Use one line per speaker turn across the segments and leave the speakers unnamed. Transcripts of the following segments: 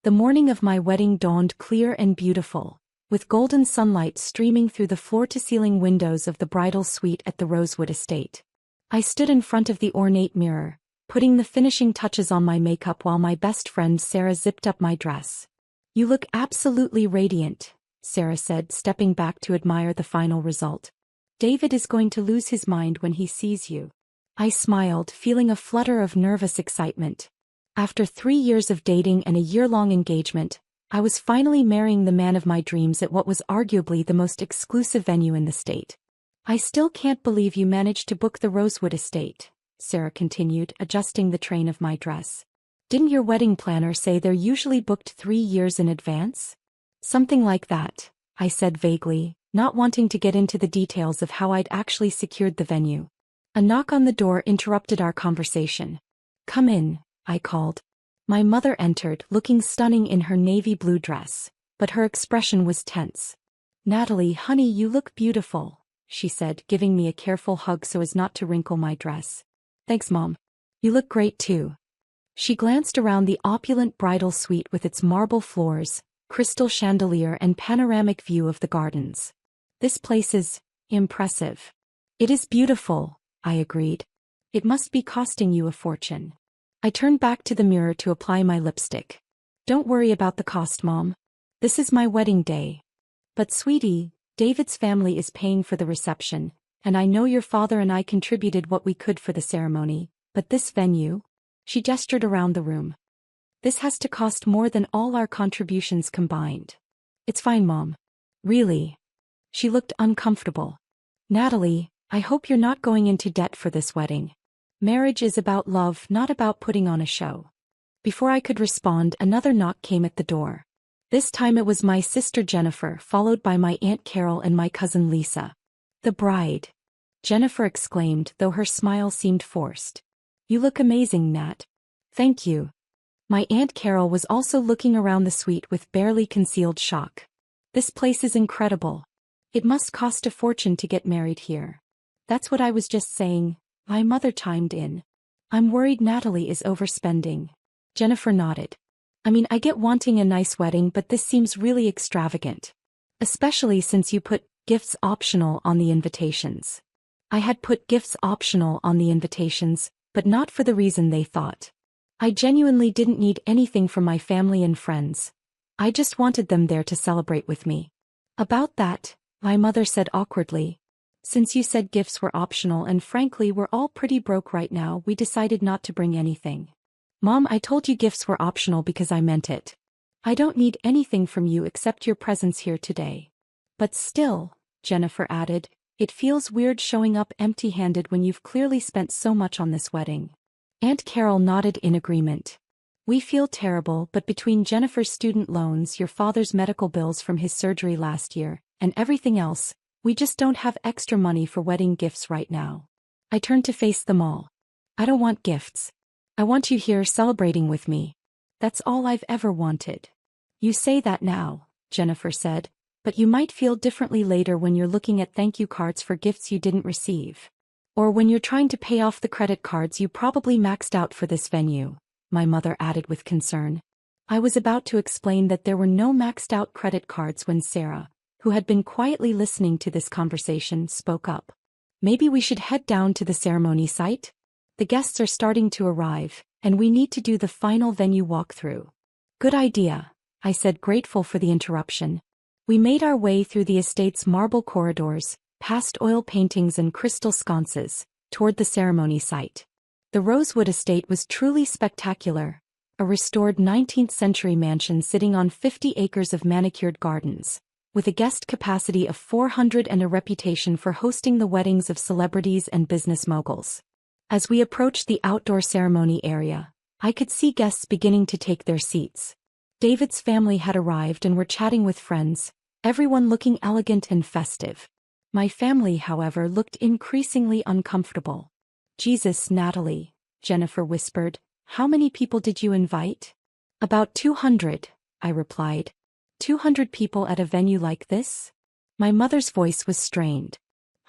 The morning of my wedding dawned clear and beautiful, with golden sunlight streaming through the floor-to-ceiling windows of the bridal suite at the Rosewood Estate. I stood in front of the ornate mirror, putting the finishing touches on my makeup while my best friend Sarah zipped up my dress. "You look absolutely radiant," Sarah said, stepping back to admire the final result. "David is going to lose his mind when he sees you." I smiled, feeling a flutter of nervous excitement. After 3 years of dating and a year-long engagement, I was finally marrying the man of my dreams at what was arguably the most exclusive venue in the state. "I still can't believe you managed to book the Rosewood Estate," Sarah continued, adjusting the train of my dress. "Didn't your wedding planner say they're usually booked 3 years in advance?" "Something like that," I said vaguely, not wanting to get into the details of how I'd actually secured the venue. A knock on the door interrupted our conversation. "Come in," I called. My mother entered, looking stunning in her navy blue dress, but her expression was tense. "Natalie, honey, you look beautiful," she said, giving me a careful hug so as not to wrinkle my dress. "Thanks, Mom. You look great too." She glanced around the opulent bridal suite with its marble floors, crystal chandelier and panoramic view of the gardens. "This place is impressive." "It is beautiful," I agreed. "It must be costing you a fortune." I turned back to the mirror to apply my lipstick. "Don't worry about the cost, Mom. This is my wedding day." "But sweetie, David's family is paying for the reception, and I know your father and I contributed what we could for the ceremony, but this venue?" She gestured around the room. "This has to cost more than all our contributions combined." "It's fine, Mom." "Really?" She looked uncomfortable. "Natalie, I hope you're not going into debt for this wedding. Marriage is about love, not about putting on a show." Before I could respond, another knock came at the door. This time it was my sister Jennifer, followed by my Aunt Carol and my cousin Lisa. "The bride," Jennifer exclaimed, though her smile seemed forced. "You look amazing, Nat." "Thank you." My Aunt Carol was also looking around the suite with barely concealed shock. "This place is incredible. It must cost a fortune to get married here." "That's what I was just saying," my mother chimed in. "I'm worried Natalie is overspending." Jennifer nodded. "I mean, I get wanting a nice wedding, but this seems really extravagant. Especially since you put gifts optional on the invitations." I had put gifts optional on the invitations, but not for the reason they thought. I genuinely didn't need anything from my family and friends. I just wanted them there to celebrate with me. "About that," my mother said awkwardly. "Since you said gifts were optional and frankly we're all pretty broke right now, we decided not to bring anything." "Mom, I told you gifts were optional because I meant it. I don't need anything from you except your presence here today." "But still," Jennifer added, "it feels weird showing up empty-handed when you've clearly spent so much on this wedding." Aunt Carol nodded in agreement. "We feel terrible, but between Jennifer's student loans, your father's medical bills from his surgery last year, and everything else, we just don't have extra money for wedding gifts right now." I turned to face them all. "I don't want gifts. I want you here celebrating with me. That's all I've ever wanted." "You say that now," Jennifer said, "but you might feel differently later when you're looking at thank you cards for gifts you didn't receive. Or when you're trying to pay off the credit cards you probably maxed out for this venue," my mother added with concern. I was about to explain that there were no maxed-out credit cards when Sarah, who had been quietly listening to this conversation, spoke up. "Maybe we should head down to the ceremony site? The guests are starting to arrive, and we need to do the final venue walkthrough." "Good idea," I said, grateful for the interruption. We made our way through the estate's marble corridors, past oil paintings and crystal sconces, toward the ceremony site. The Rosewood Estate was truly spectacular, a restored 19th-century mansion sitting on 50 acres of manicured gardens, with a guest capacity of 400 and a reputation for hosting the weddings of celebrities and business moguls. As we approached the outdoor ceremony area, I could see guests beginning to take their seats. David's family had arrived and were chatting with friends, everyone looking elegant and festive. My family, however, looked increasingly uncomfortable. "Jesus, Natalie," Jennifer whispered, "how many people did you invite?" "About 200, I replied. 200 people at a venue like this?" My mother's voice was strained.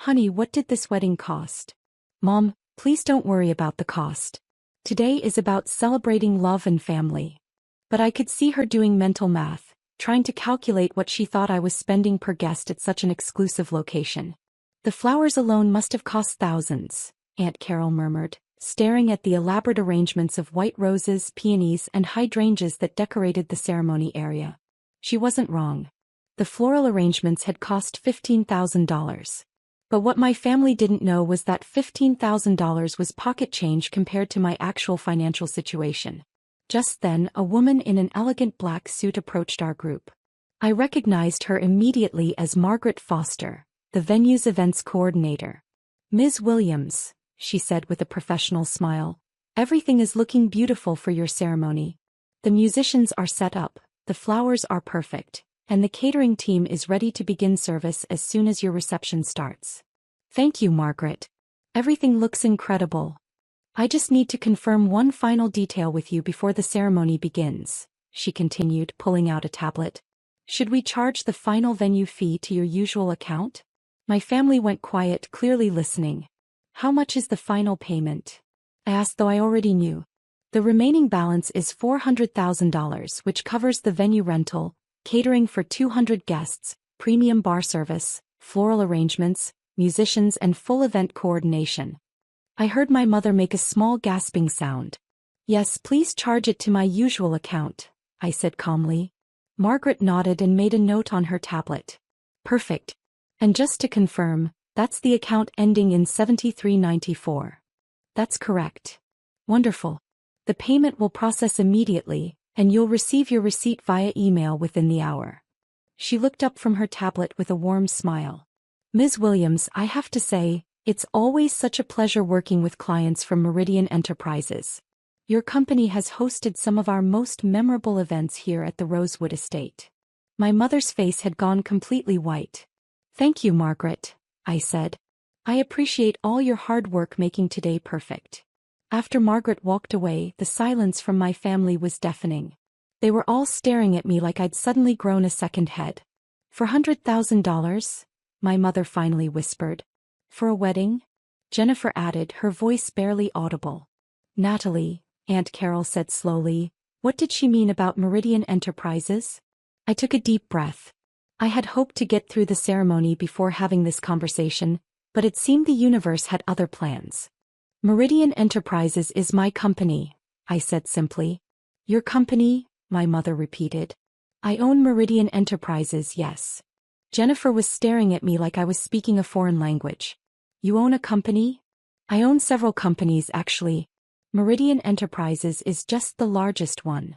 "Honey, what did this wedding cost?" "Mom, please don't worry about the cost. Today is about celebrating love and family." But I could see her doing mental math, trying to calculate what she thought I was spending per guest at such an exclusive location. The flowers alone must have cost thousands, Aunt Carol murmured, staring at the elaborate arrangements of white roses, peonies, and hydrangeas that decorated the ceremony area. She wasn't wrong. The floral arrangements had cost $15,000. But what my family didn't know was that $15,000 was pocket change compared to my actual financial situation. Just then, a woman in an elegant black suit approached our group. I recognized her immediately as Margaret Foster, the venue's events coordinator. "Ms. Williams," she said with a professional smile, "everything is looking beautiful for your ceremony. The musicians are set up, the flowers are perfect, and the catering team is ready to begin service as soon as your reception starts." "Thank you, Margaret. Everything looks incredible. I just need to confirm one final detail with you before the ceremony begins," she continued, pulling out a tablet. "Should we charge the final venue fee to your usual account?" My family went quiet, clearly listening. "How much is the final payment?" I asked, though I already knew. "The remaining balance is $400,000, which covers the venue rental, catering for 200 guests, premium bar service, floral arrangements, musicians, and full event coordination." I heard my mother make a small gasping sound. "Yes, please charge it to my usual account," I said calmly. Margaret nodded and made a note on her tablet. "Perfect. And just to confirm, that's the account ending in 7394. "That's correct." "Wonderful. The payment will process immediately, and you'll receive your receipt via email within the hour." She looked up from her tablet with a warm smile. "Ms. Williams, I have to say, it's always such a pleasure working with clients from Meridian Enterprises. Your company has hosted some of our most memorable events here at the Rosewood Estate." My mother's face had gone completely white. "Thank you, Margaret," I said. "I appreciate all your hard work making today perfect." After Margaret walked away, the silence from my family was deafening. They were all staring at me like I'd suddenly grown a second head. "$400,000? My mother finally whispered. "For a wedding?" Jennifer added, her voice barely audible. "Natalie," Aunt Carol said slowly, "what did she mean about Meridian Enterprises?" I took a deep breath. I had hoped to get through the ceremony before having this conversation, but it seemed the universe had other plans. "Meridian Enterprises is my company," I said simply. "Your company?" my mother repeated. "I own Meridian Enterprises, yes." Jennifer was staring at me like I was speaking a foreign language. "You own a company?" "I own several companies, actually. Meridian Enterprises is just the largest one."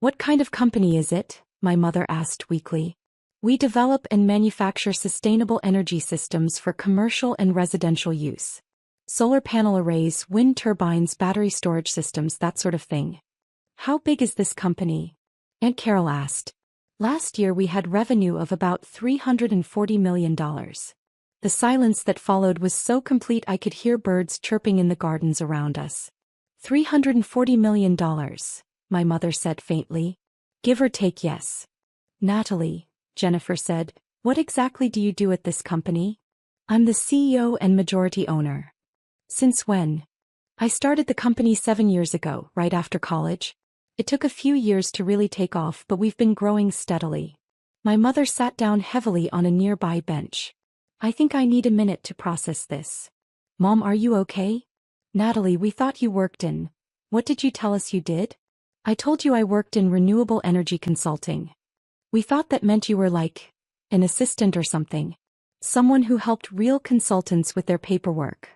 "What kind of company is it?" my mother asked weakly. "We develop and manufacture sustainable energy systems for commercial and residential use. Solar panel arrays, wind turbines, battery storage systems, that sort of thing." "How big is this company?" Aunt Carol asked. "Last year we had revenue of about $340 million. The silence that followed was so complete I could hear birds chirping in the gardens around us. $340 million, my mother said faintly. "Give or take, yes." "Natalie," Jennifer said, "what exactly do you do at this company?" "I'm the CEO and majority owner." "Since when?" "I started the company 7 years ago, right after college. It took a few years to really take off, but we've been growing steadily." My mother sat down heavily on a nearby bench. "I think I need a minute to process this." "Mom, are you okay?" "Natalie, we thought you worked in... What did you tell us you did?" "I told you I worked in renewable energy consulting." "We thought that meant you were like... an assistant or something. Someone who helped real consultants with their paperwork."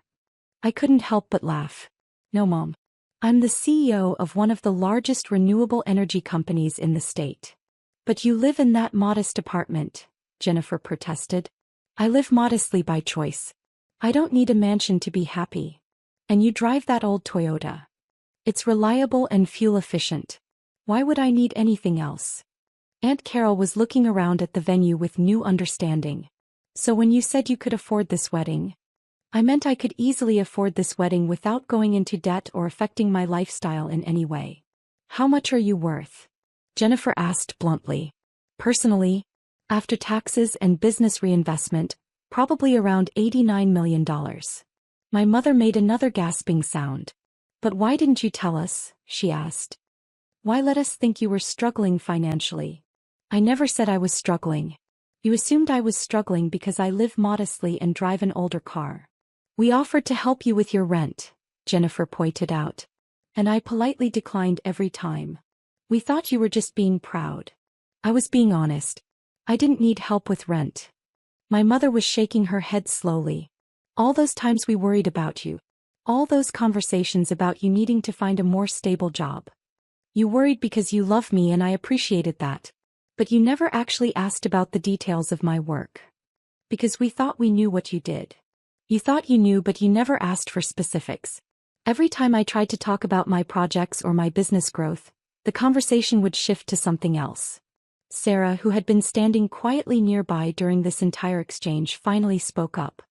I couldn't help but laugh. "No, Mom. I'm the CEO of one of the largest renewable energy companies in the state." "But you live in that modest apartment," Jennifer protested. "I live modestly by choice. I don't need a mansion to be happy. And you drive that old Toyota. It's reliable and fuel efficient. Why would I need anything else?" Aunt Carol was looking around at the venue with new understanding. "So when you said you could afford this wedding..." "I meant I could easily afford this wedding without going into debt or affecting my lifestyle in any way." "How much are you worth?" Jennifer asked bluntly. "Personally, after taxes and business reinvestment, probably around $89 million. My mother made another gasping sound. "But why didn't you tell us?" she asked. Why let us think you were struggling financially? I never said I was struggling. You assumed I was struggling because I live modestly and drive an older car. We offered to help you with your rent, Jennifer pointed out. And I politely declined every time. We thought you were just being proud. I was being honest. I didn't need help with rent. My mother was shaking her head slowly. All those times we worried about you. All those conversations about you needing to find a more stable job. You worried because you love me and I appreciated that. But you never actually asked about the details of my work. Because we thought we knew what you did. You thought you knew, but you never asked for specifics. Every time I tried to talk about my projects or my business growth, the conversation would shift to something else. Sarah, who had been standing quietly nearby during this entire exchange, finally spoke up.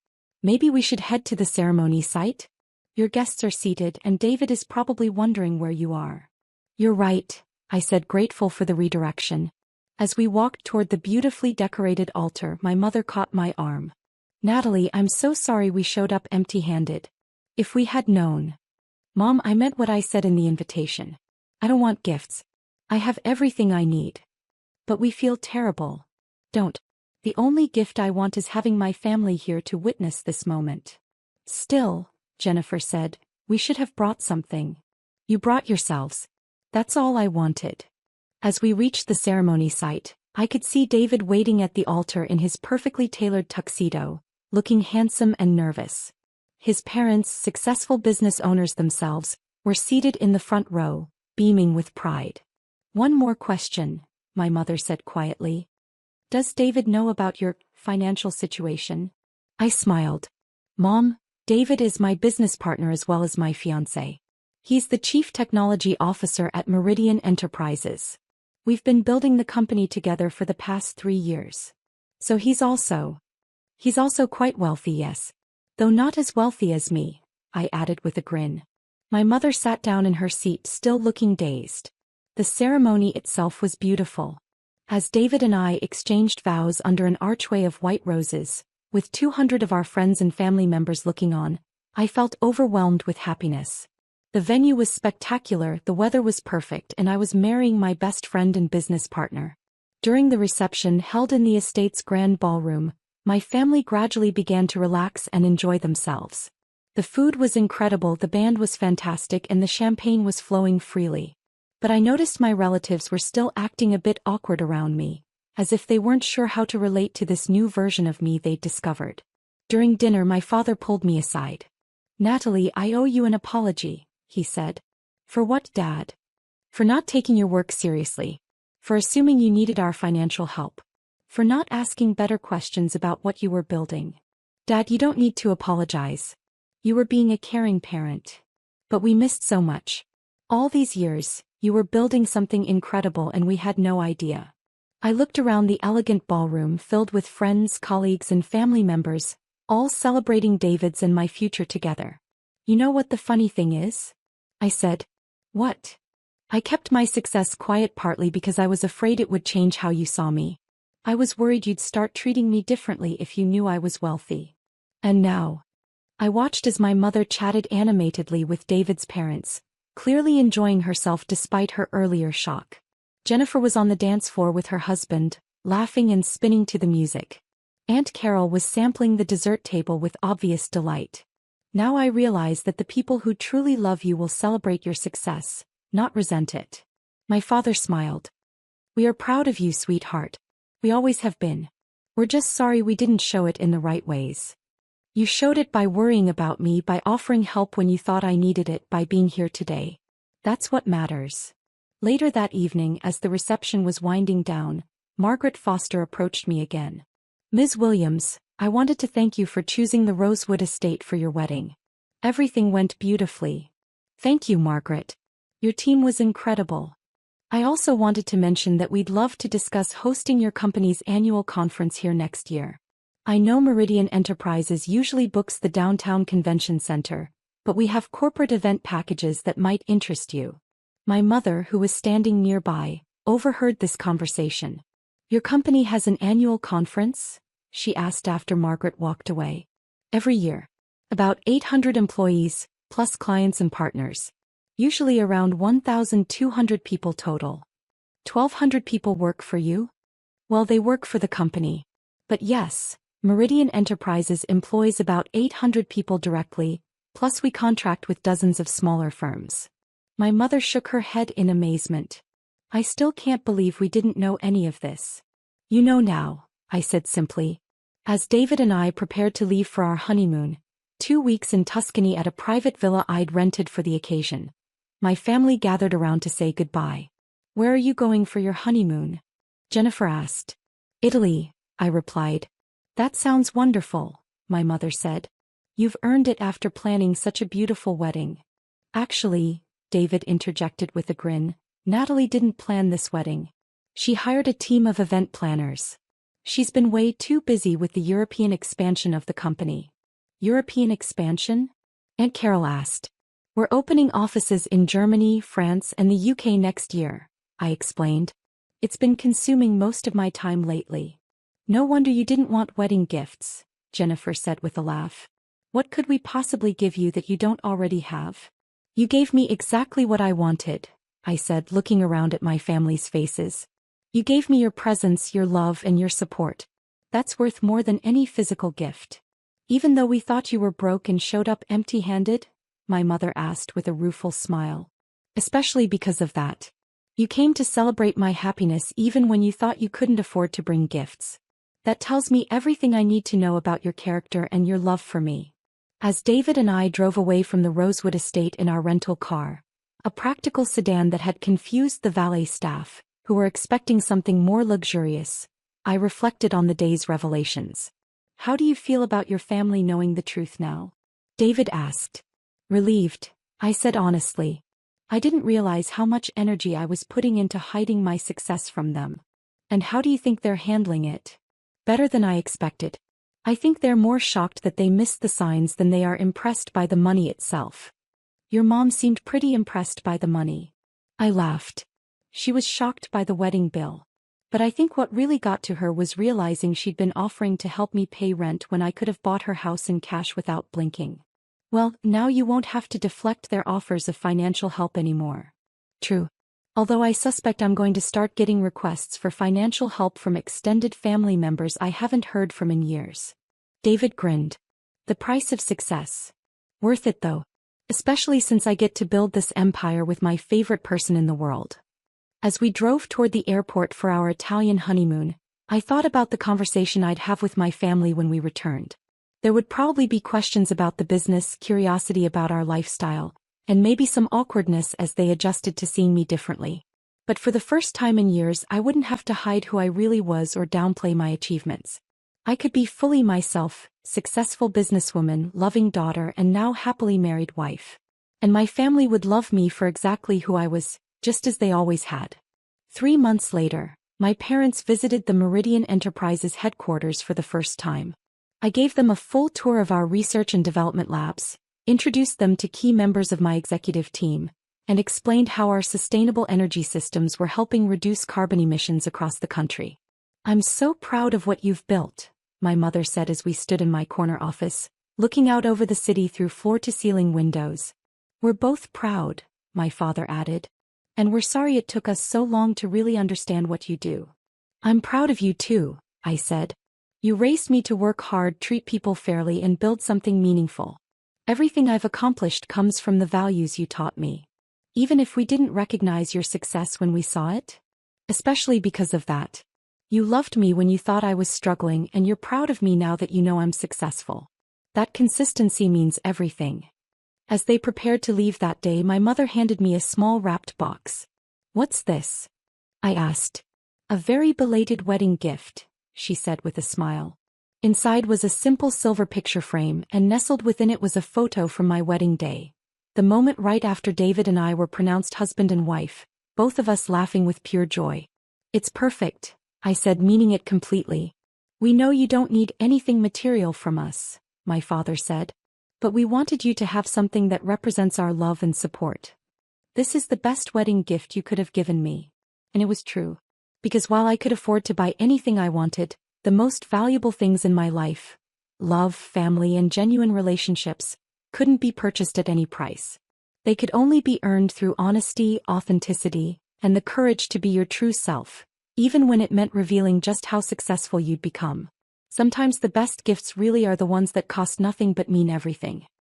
Maybe we should head to the ceremony site? Your guests are seated and David is probably wondering where you are. You're right, I said, grateful for the redirection. As we walked toward the beautifully decorated altar, my mother caught my arm. Natalie, I'm so sorry we showed up empty-handed. If we had known. Mom, I meant what I said in the invitation. I don't want gifts. I have everything I need. But we feel terrible. Don't. The only gift I want is having my family here to witness this moment. Still, Jennifer said, we should have brought something. You brought yourselves. That's all I wanted. As we reached the ceremony site, I could see David waiting at the altar in his perfectly tailored tuxedo, looking handsome and nervous. His parents, successful business owners themselves, were seated in the front row, beaming with pride. One more question, my mother said quietly. Does David know about your financial situation? I smiled. Mom, David is my business partner as well as my fiancé. He's the Chief Technology Officer at Meridian Enterprises. We've been building the company together for the past 3 years. So he's also quite wealthy, yes. Though not as wealthy as me, I added with a grin. My mother sat down in her seat, still looking dazed. The ceremony itself was beautiful. As David and I exchanged vows under an archway of white roses, with 200 of our friends and family members looking on, I felt overwhelmed with happiness. The venue was spectacular, the weather was perfect, and I was marrying my best friend and business partner. During the reception held in the estate's grand ballroom, my family gradually began to relax and enjoy themselves. The food was incredible, the band was fantastic, and the champagne was flowing freely. But I noticed my relatives were still acting a bit awkward around me, as if they weren't sure how to relate to this new version of me they'd discovered. During dinner, my father pulled me aside. Natalie, I owe you an apology, he said. For what, Dad? For not taking your work seriously. For assuming you needed our financial help. For not asking better questions about what you were building. Dad, you don't need to apologize. You were being a caring parent. But we missed so much. All these years, you were building something incredible and we had no idea. I looked around the elegant ballroom filled with friends, colleagues, and family members, all celebrating David's and my future together. You know what the funny thing is? I said. What? I kept my success quiet partly because I was afraid it would change how you saw me. I was worried you'd start treating me differently if you knew I was wealthy. And now. I watched as my mother chatted animatedly with David's parents, clearly enjoying herself despite her earlier shock. Jennifer was on the dance floor with her husband, laughing and spinning to the music. Aunt Carol was sampling the dessert table with obvious delight. Now I realize that the people who truly love you will celebrate your success, not resent it. My father smiled. We are proud of you, sweetheart. We always have been. We're just sorry we didn't show it in the right ways. You showed it by worrying about me, by offering help when you thought I needed it, by being here today. That's what matters. Later that evening, as the reception was winding down, Margaret Foster approached me again. Ms. Williams, I wanted to thank you for choosing the Rosewood Estate for your wedding. Everything went beautifully. Thank you, Margaret. Your team was incredible. I also wanted to mention that we'd love to discuss hosting your company's annual conference here next year. I know Meridian Enterprises usually books the downtown convention center, but we have corporate event packages that might interest you. My mother, who was standing nearby, overheard this conversation. Your company has an annual conference? She asked after Margaret walked away. Every year. About 800 employees, plus clients and partners. Usually around 1,200 people total. 1,200 people work for you? Well, they work for the company. But yes, Meridian Enterprises employs about 800 people directly, plus we contract with dozens of smaller firms. My mother shook her head in amazement. I still can't believe we didn't know any of this. You know now, I said simply. As David and I prepared to leave for our honeymoon, 2 weeks in Tuscany at a private villa I'd rented for the occasion, my family gathered around to say goodbye. Where are you going for your honeymoon? Jennifer asked. Italy, I replied. That sounds wonderful, my mother said. You've earned it after planning such a beautiful wedding. Actually, David interjected with a grin, Natalie didn't plan this wedding. She hired a team of event planners. She's been way too busy with the European expansion of the company. European expansion? Aunt Carol asked. We're opening offices in Germany, France, and the UK next year, I explained. It's been consuming most of my time lately. No wonder you didn't want wedding gifts, Jennifer said with a laugh. What could we possibly give you that you don't already have? You gave me exactly what I wanted, I said, looking around at my family's faces. You gave me your presence, your love, and your support. That's worth more than any physical gift. Even though we thought you were broke and showed up empty-handed? My mother asked with a rueful smile. Especially because of that. You came to celebrate my happiness even when you thought you couldn't afford to bring gifts. That tells me everything I need to know about your character and your love for me. As David and I drove away from the Rosewood estate in our rental car, a practical sedan that had confused the valet staff, who were expecting something more luxurious, I reflected on the day's revelations. How do you feel about your family knowing the truth now? David asked. Relieved, I said honestly. I didn't realize how much energy I was putting into hiding my success from them. And how do you think they're handling it? Better than I expected. I think they're more shocked that they missed the signs than they are impressed by the money itself. Your mom seemed pretty impressed by the money. I laughed. She was shocked by the wedding bill. But I think what really got to her was realizing she'd been offering to help me pay rent when I could have bought her house in cash without blinking. Well, now you won't have to deflect their offers of financial help anymore. True. Although I suspect I'm going to start getting requests for financial help from extended family members I haven't heard from in years. David grinned. The price of success. Worth it though. Especially since I get to build this empire with my favorite person in the world. As we drove toward the airport for our Italian honeymoon, I thought about the conversation I'd have with my family when we returned. There would probably be questions about the business, curiosity about our lifestyle, and maybe some awkwardness as they adjusted to seeing me differently. But for the first time in years, I wouldn't have to hide who I really was or downplay my achievements. I could be fully myself, successful businesswoman, loving daughter, and now happily married wife. And my family would love me for exactly who I was, just as they always had. 3 months later, my parents visited the Meridian Enterprises headquarters for the first time. I gave them a full tour of our research and development labs, introduced them to key members of my executive team, and explained how our sustainable energy systems were helping reduce carbon emissions across the country. I'm so proud of what you've built, my mother said as we stood in my corner office, looking out over the city through floor-to-ceiling windows. We're both proud, my father added. And we're sorry it took us so long to really understand what you do. I'm proud of you too, I said. You raised me to work hard, treat people fairly, and build something meaningful. Everything I've accomplished comes from the values you taught me. Even if we didn't recognize your success when we saw it? Especially because of that. You loved me when you thought I was struggling, and you're proud of me now that you know I'm successful. That consistency means everything. As they prepared to leave that day, my mother handed me a small wrapped box. What's this? I asked. A very belated wedding gift, she said with a smile. Inside was a simple silver picture frame, and nestled within it was a photo from my wedding day. The moment right after David and I were pronounced husband and wife, both of us laughing with pure joy. It's perfect, I said, meaning it completely. We know you don't need anything material from us, my father said. But we wanted you to have something that represents our love and support. This is the best wedding gift you could have given me. And it was true. Because while I could afford to buy anything I wanted, the most valuable things in my life, love, family, and genuine relationships, couldn't be purchased at any price. They could only be earned through honesty, authenticity, and the courage to be your true self, even when it meant revealing just how successful you'd become. Sometimes the best gifts really are the ones that cost nothing but mean everything.